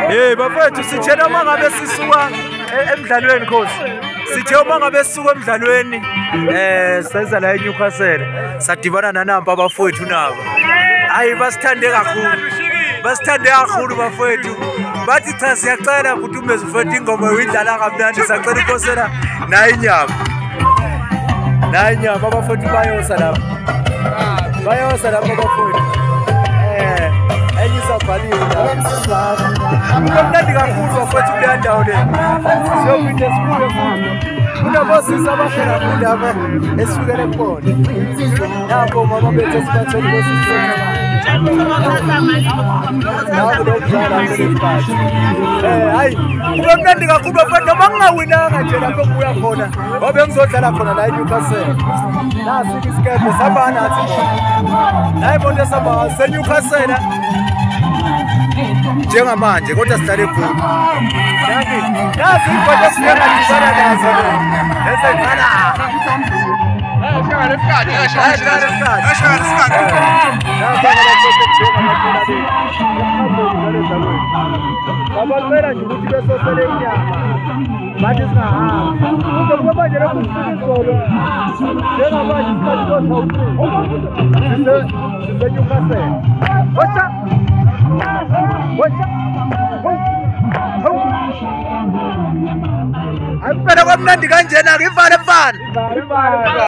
Hey bafethu sithena uma ngabe sisuka emidlalweni Khosi. Sithe uma ngabe sisuka emidlalweni senza la eNewcastle sadibana nanamba abafowethu nabo. Hayi basithande kakhulu. Basithande kakhulu bafowethu. Bathi cha siyacela ukuthi umeze ufethu ingoma uyidlala kamnandi sacela inkosela nayi inyama. Nayi inyama abafowethu bayosa lapha. Bayosa lapha abafowethu. Ayisabhaliwe lapha. Kumnandi kakhulu bafowethu kuleya ndawo le. Siyophinda sibuye futhi. Kunabosisi abahle kakhulu lapha esifukele khona. Nabo mama bethu esibathole bosisi. Hayi kumnandi kakhulu bafowethu noma ngingawinanga nje lapho kuya khona ngoba ngizodlala khona la eNewcastle. Nasi isikebhe sabana athi bona. Hayi bonke saba seNewcastle njengamanje kodwa sihlale eGoli. Yazi ibhola esifika dibana nazo. Esekhala. Babalwela nje ukuthi besosele inyama bathi singahamba ngoba manje lokhu sizolo njengamanje isikhathi siseNewcastle wacha ayipela kwamnandi kanjena-ke ivale mfana